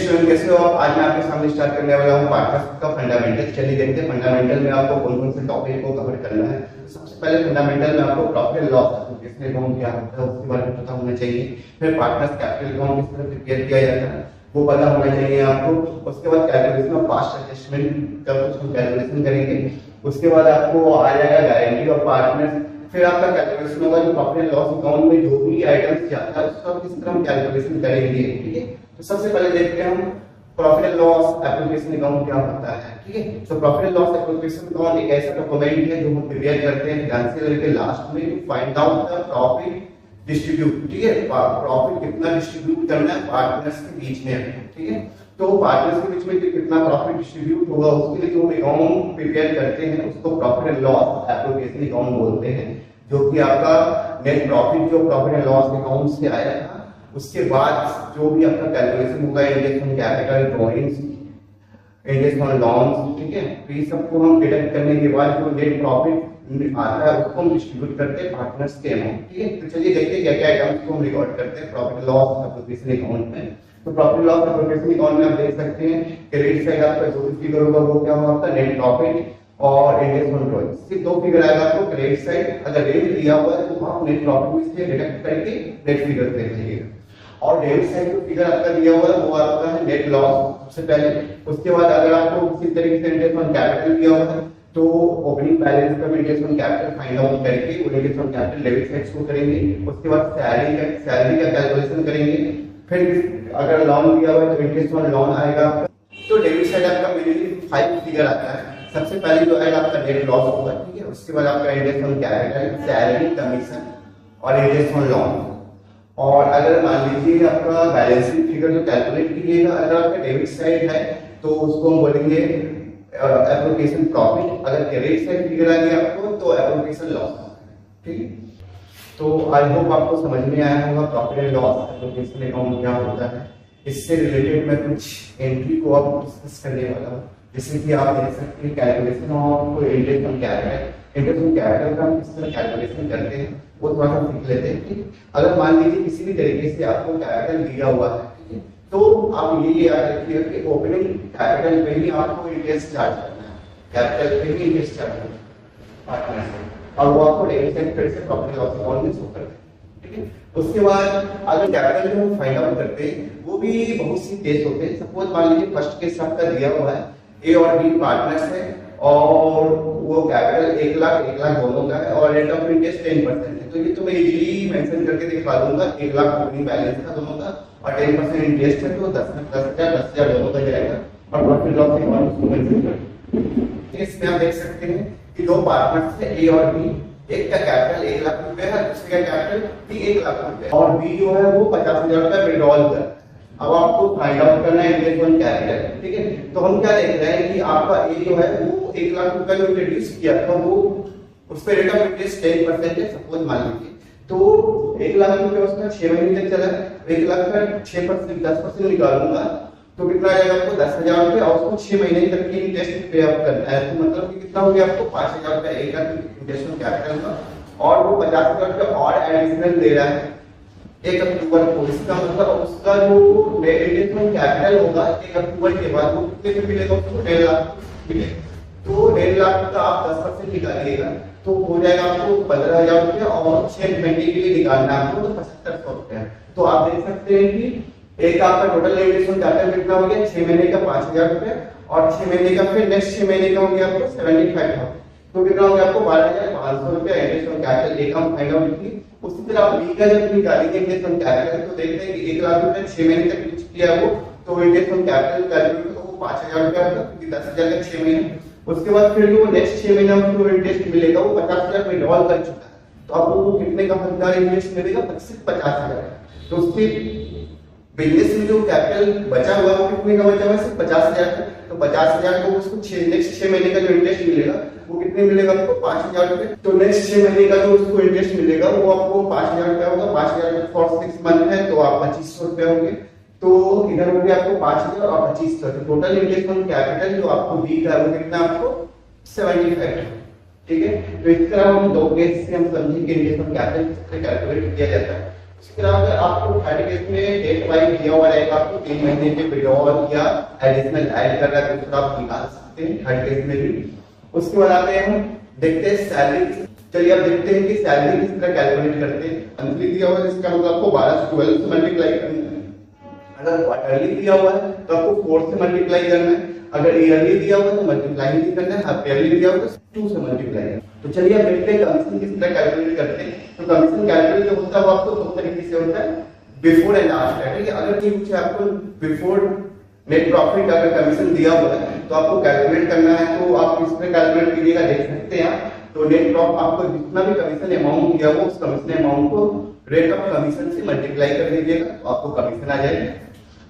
Student, कैसे हो आप? आज मैं आपके सामने स्टार्ट करने वाला हूँ पार्टनरशिप का फंडामेंटल। चलिए देखते हैं फंडामेंटल में आपको कौन कौन से टॉपिक को कवर करना है। तो सबसे पहले फंडामेंटल में आपको प्रॉफिट एंड लॉस अकाउंट क्या होता है उसके बारे में पता होना चाहिए। फिर पार्टनर्स कैपिटल अकाउंट किस तरह प्रिपेयर किया जाता है वो पता होना चाहिए आपको। उसके बाद कैलकुलेशन ऑफ पास्ट एडजस्टमेंट का कुछ हम कैलकुलेशन करेंगे। उसके बाद आपको आ जाएगा गारंटी ऑफ पार्टनर्स। फिर आपका कैलकुलेशन होगा जो प्रॉफिट एंड लॉस अकाउंट में जो भी आइटम्स जाता है उसका किस तरह हम कैलकुलेशन करेंगे। ठीक है, तो सबसे पहले देखते हैं हम profit and loss application account क्या होता है। ठीक है, तो profit and loss application account एक ऐसा डॉक्यूमेंट है जो हम प्रिपेयर करते हैं फाइनेंशियल ईयर के लास्ट में to find out the profit distribute. ठीक है, प्रॉफिट कितना डिस्ट्रीब्यूट करना है पार्टनर्स के बीच में। ठीक है, तो पार्टनर्स के बीच में कितना प्रॉफिट डिस्ट्रीब्यूट होगा उसके लिए जो अकाउंट प्रिपेयर करते हैं उसको profit and loss application account बोलते हैं। जो कि आपका नेट प्रॉफिट जो प्रॉफिट एंड लॉस अकाउंट से आया था उसके बाद जो भी आपका कैलकुलेशन होगा interest on capital, drawings, interest on loans. ठीक है, तो ये सबको हम डिडक्ट करने के बाद जो नेट प्रॉफिट आता है उसको हम डिस्ट्रीब्यूट करते हैं पार्टनर्स के अमाउंट। ठीक है, तो चलिए देखते हैं क्या क्या आइटम्स को हम रिकॉर्ड करते हैं प्रॉफिट लॉस एप्लीकेशन अकाउंट में। तो प्रॉफिट लॉस एप्लीकेशन अकाउंट में आप देख सकते हैं क्रेडिट साइड आपका जो भी फिगर होगा वो क्या होगा आपका नेट प्रॉफिट और इंटरेस्ट ऑन ड्रॉइंग। सिर्फ दो फिगर आएगा आपको क्रेडिट साइड। अगर रेट दिया हुआ है तो आप नेट प्रॉफिट में से डिडक्ट करके नेट फिगर देख लीजिएगा। और डेबिट साइड जो फिगर आपका दिया हुआ है वो आपका है नेट लॉस सबसे पहले। उसके बाद अगर आपको किसी तरीके से इंटरेस्ट ऑन कैपिटल दिया हुआ है तो ओपनिंग बैलेंस का interest on capital find out करके वो interest on capital debit side को करेंगे। उसके बाद सैलरी का कैलकुलेशन करेंगे। फिर अगर लोन दिया हुआ है तो इंटरेस्ट ऑन लोन आएगा आपका। तो डेबिट साइड आपका मेनली 5 फिगर आता है। सबसे पहले जो आएगा आपका नेट लॉस होगा। ठीक है, उसके बाद आपका interest on capital, salary, commission और इंटरेस्ट ऑन लोन। और अगर मान लीजिए आपका बैलेंस शीट फिगर जो कैलकुलेट कीजिएगा अगर आपका डेबिट साइड है तो उसको हम बोलेंगे एप्लीकेशन प्रॉफिट। अगर क्रेडिट साइड फिगर आ गया आपको तो एप्लीकेशन लॉस। ठीक है, तो आई होप आपको समझ में आया होगा profit and loss application account क्या होता है। इससे रिलेटेड मैं कुछ एंट्री को अब डिस्कस करने वाला हूँ। जैसे कि आप देख सकते हैं calculation of interest on capital. Interest on capital का हम किस तरह कैलकुलेशन करते हैं वो थोड़ा सा सीख लेते हैं। ठीक, अगर मान लीजिए किसी भी तरीके से आपको कैपिटल दिया हुआ है, ठीक है, तो आप ये याद रखिए कि ओपनिंग कैपिटल पे ही आपको इंटरेस्ट चार्ज करना है। कैपिटल पे ही इंटरेस्ट चार्ज करना है पार्टनर से और वो आपको डेबिट साइड फिर से प्रॉफिट लॉस अकाउंट में शो करते हैं। ठीक है, उसके बाद अगर कैपिटल जो हम फाइंड आउट करते हैं वो भी बहुत सी केस होते हैं। सपोज मान लीजिए फर्स्ट केस आपका दिया हुआ है ए और बी पार्टनर्स है और वो कैपिटल 1 लाख दोनों का है और रेट ऑफ इंटरेस्ट 10% है। तो ये तो मैं इजीली मेंशन करके दिखा दूंगा 1 लाख ओपनिंग बैलेंस था दोनों का और 10% इंटरेस्ट है तो 10,000 दोनों का जाएगा और प्रॉफिट लॉस अकाउंट उसको मेंशन कर। इसमें आप देख सकते हैं कि दो पार्टनर्स है ए और बी। एक का कैपिटल 1 लाख रुपए है, दूसरे का कैपिटल भी 1 लाख रुपए और बी जो है वो 50,000 रुपए विड्रॉल कर। अब आपको फाइंड आउट करना है इंटरेस्ट ऑन कैपिटल। ठीक है, तो हम क्या देख रहे हैं कि आपका ए जो है वो 1 लाख रुपए जो इंट्रोड्यूस किया था वो उस पे रेट ऑफ इंटरेस्ट 10% है सपोज मान लीजिए। तो 1 लाख रुपए उसका 6 महीने तक चला। 1 लाख का 6% 10% निकालूंगा तो कितना आएगा आपको 10,000 रुपए और उसको 6 महीने तक की इंटरेस्ट पे अप करना है। तो मतलब कि कितना हो गया आपको 5,000 रुपए एक लाख इंटरेस्ट ऑन कैपिटल का और वो 50,000 रुपए और एडिशनल दे रहा है 1 अक्टूबर को। इसका मतलब उसका जो इंटरेस्ट ऑन कैपिटल होगा 1 अक्टूबर के बाद वो कितने में मिलेगा उसको 1.5 लाख मिलेगा। तो 1.5 लाख का आप 10% निकालिएगा तो हो जाएगा आपको 15,000 रुपए और 6 महीने के लिए निकालना है आपको तो 7,500 रुपए। तो आप देख सकते हैं कि एक आपका टोटल इंटरेस्ट ऑन कैपिटल कितना हो गया 6 महीने का 5,000 रुपए और 6 महीने का फिर नेक्स्ट 6 महीने का हो गया आपको 75,000। तो कितना हो गया आपको 12,500 रुपए इंटरेस्ट ऑन कैपिटल एक हम फाइंड आउट की। उसी तरह आप बी का जब निकालेंगे इंटरेस्ट ऑन कैपिटल तो देखते हैं कि 1 लाख रुपए 6 महीने तक यूज किया वो तो इंटरेस्ट ऑन कैपिटल कैलकुलेट तो वो 5,000 रुपए आपका क्योंकि 10,000 का 6 महीने। उसके बाद फिर जो नेक्स्ट 6 महीने में जो इंटरेस्ट मिलेगा वो 50,000 विड्रॉल कर चुका है। तो आपको वो कितने का हकदार इंटरेस्ट मिलेगा 50,000। तो उसके बिजनेस में जो कैपिटल बचा हुआ है वो कितने का बचा हुआ है सिर्फ 50,000 का। तो 50,000 को उसको नेक्स्ट 6 महीने का जो इंटरेस्ट मिलेगा वो कितने मिलेगा आपको 5,000 रुपए। तो नेक्स्ट 6 महीने का जो उसको इंटरेस्ट मिलेगा वो आपको 5,000 रुपए होगा। 5,000 रुपए फॉर 6 मंथ है तो आप 2,500 रुपए होंगे। तो इधर हो गया आपको 5,000 और 2,500। तो टोटल इंटरेस्ट ऑन कैपिटल जो आपको दी था वो कितना आपको 75। ठीक है, तो इस तरह हम दो केस से हम समझे कि इंटरेस्ट ऑन कैपिटल किस तरह कैलकुलेट किया जाता है। इसके अलावा आपको थर्ड में डेट वाइज दिया हुआ रहेगा, आपको 3 महीने के विड्रॉल या एडिशनल ऐड कर रहा है तो आप निकाल सकते हैं थर्ड केस में भी। उसके बाद आते हैं हम देखते हैं सैलरी। चलिए अब देखते हैं कि सैलरी किस तरह कैलकुलेट करते हैं। मंथली दिया हुआ है, इसका मतलब आपको 12 से 12 से मल्टीप्लाई करना है। अगर क्वार्टरली दिया हुआ है तो आपको 4 से मल्टीप्लाई करना है। अगर ईयरली दिया हुआ है तो मल्टीप्लाई नहीं करना है, हाफ ईयरली दिया हुआ है तो 2 से मल्टीप्लाई करना है। तो चलिए अब देखते हैं कमीशन किस तरह कैलकुलेट करते हैं। तो कमीशन कैलकुलेट जो होता है वो आपको दो तरीके से होता है, बिफोर एंड आफ्टर। ठीक है, अगर कोई पूछे आपको बिफोर नेट प्रॉफिट अगर कमीशन दिया हुआ है तो आपको कैलकुलेट करना है, तो आप किस तरह कैलकुलेट कीजिएगा देख सकते हैं। तो नेट प्रॉफिट आपको जितना भी कमीशन अमाउंट दिया हुआ उस कमीशन अमाउंट को रेट ऑफ कमीशन से मल्टीप्लाई कर दीजिएगा तो आपको कमीशन आ जाएगी।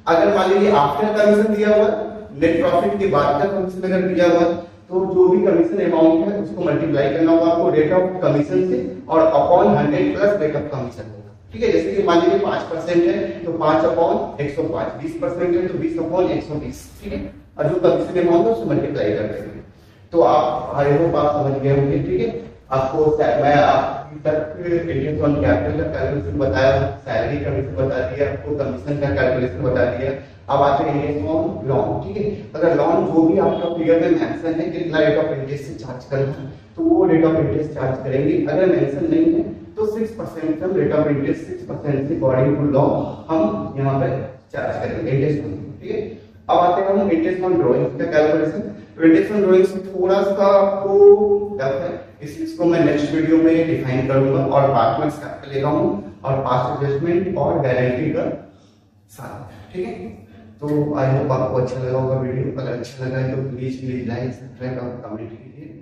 अगर मान लीजिए आफ्टर कमीशन दिया हुआ है, नेट प्रॉफिट के बाद का कमीशन अगर दिया हुआ है तो जो भी कमीशन अमाउंट है उसको मल्टीप्लाई करना होगा आपको रेट ऑफ कमीशन से और upon 100 plus rate of commission होगा। ठीक है, जैसे कि मान लीजिए 5% है तो 5 अपॉन 105, 20% है तो 20 अपॉन 120। ठीक है, और जो कमीशन अमाउंट है उसको मल्टीप्लाई कर देंगे। तो आप आई होप आप समझ गए होंगे। ठीक है, आपको मैं अभी तक इंटरेस्ट ऑन कैपिटल का कैलकुलेशन बताया, सैलरी कमीशन बता दिया, आपको कमीशन का कैलकुलेशन बता दिया। अब आते हैं इंटरेस्ट ऑन लोन। ठीक है, अगर लोन जो भी आपका फिगर में मेंशन है कितना रेट ऑफ इंटरेस्ट से चार्ज करना है तो वो रेट ऑफ इंटरेस्ट चार्ज करेंगे। अगर मेंशन नहीं है तो 6% हम रेट ऑफ इंटरेस्ट 6% से अकॉर्डिंग टू लॉ हम यहाँ पे चार्ज करेंगे इंटरेस्ट। ठीक है, अब आते हैं हम इंटरेस्ट ऑन ड्राइंग्स का कैलकुलेशन। इंटरेस्ट ऑन ड्राइंग्स थोड़ा सा आपको टफ है, इसको मैं नेक्स्ट वीडियो में डिफाइन करूंगा और पार्टनर्स का लेगा हूं और पास्ट एडजस्टमेंट और गारंटी का साथ। ठीक है, तो आई होप आपको अच्छा लगा होगा वीडियो। अगर अच्छा लगा है तो प्लीज लाइक सब्सक्राइब और कमेंट कीजिए।